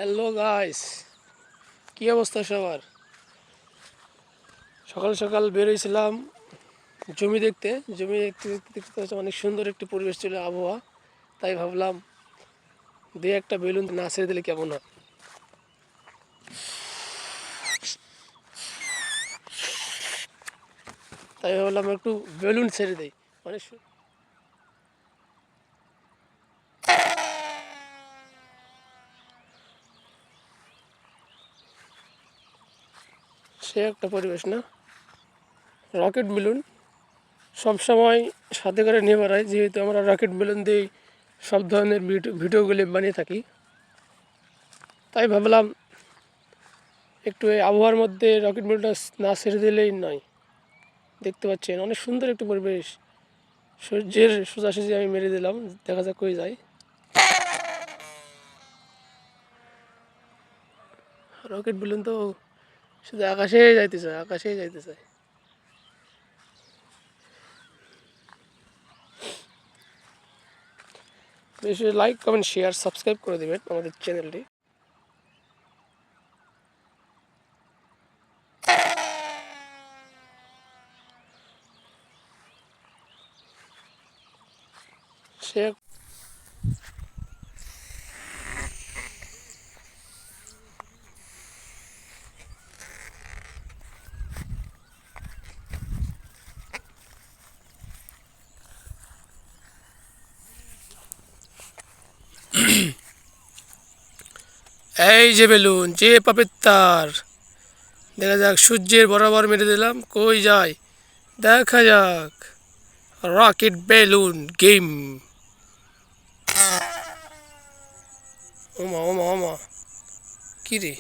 Hello guys, কি অবস্থা সবার? সকাল সকাল বেরোইছিলাম জমি দেখতে। জমি দেখতে দেখতে দেখতে দেখতে অনেক সুন্দর একটি পরিবেশ ছিল, আবহাওয়া। তাই ভাবলাম দুই একটা বেলুন না ছেড়ে দিলে কেমন হয়। তাই ভাবলাম একটু বেলুন ছেড়ে দিই। অনেক সে একটা পরিবেশ না, রকেট বেলুন সবসময় সাথে করে নিয়ে বেড়াই, যেহেতু আমরা রকেট বেলুন দিয়েই সব ধরনের ভিডিওগুলি বানিয়ে থাকি। তাই ভাবলাম একটু এই আবহাওয়ার মধ্যে রকেট বেলুনটা না ছেড়ে দিলেই নয়। দেখতে পাচ্ছেন অনেক সুন্দর একটি পরিবেশ। সূর্যের সোজাসুজি আমি মেরে দিলাম, দেখা যাক কই যায়। রকেট বেলুন তো শুধু আকাশেই যাইতে চায়, আকাশেই যাইতে চায়। বেশি লাইক কমেন্ট শেয়ার সাবস্ক্রাইব করে দেবেন আমাদের চ্যানেলটি। সে এই যে বেলুন, যে পাপের তার, দেখা যাক সূর্যের বরাবর মেরে দিলাম, কই যায় দেখা যাক। Rocket balloon game. ওমা ওমা ওমা, কি রে,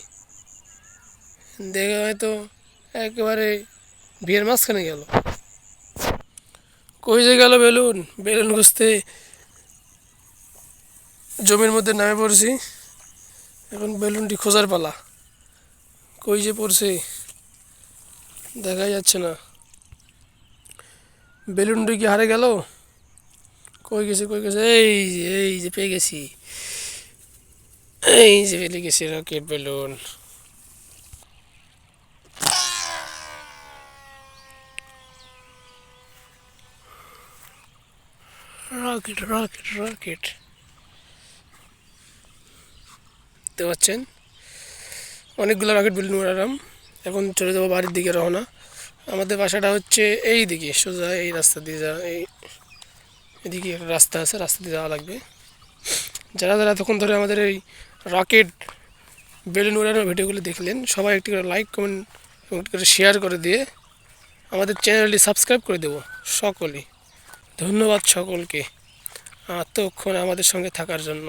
দেখে হয়তো একেবারে বিয়ের মাঝখানে গেল। কই যে গেল বেলুন? বেলুন খুঁজতে জমির মধ্যে নামে পড়ছি। এখন বেলুনটি খোঁজার পালা। কই যে পড়ছে দেখাই যাচ্ছে না। বেলুনটি কি হারে গেল? কই গেছে কই গেছে? এই যে পেয়ে গেছি, এই যে পেয়ে গেছি rocket balloon. Rocket rocket rocket, দেখতে পাচ্ছেন অনেকগুলো রকেট বেলুন উড়ালাম। এখন চলে যাবো বাড়ির দিকে রওনা। আমাদের বাসাটা হচ্ছে এই দিকে, সোজা এই রাস্তা দিয়ে যাওয়া। এদিকে একটা রাস্তা আছে, রাস্তা দিয়ে যাওয়া লাগবে। যারা যারা তখন ধরে আমাদের এই রকেট বেলুন উড়ানোর ভিডিওগুলো দেখলেন, সবাই একটি করে লাইক কমেন্ট এবং একটি করে শেয়ার করে দিয়ে আমাদের চ্যানেলটি সাবস্ক্রাইব করে দেব সকলেই। ধন্যবাদ সকলকে এতক্ষণ আমাদের সঙ্গে থাকার জন্য।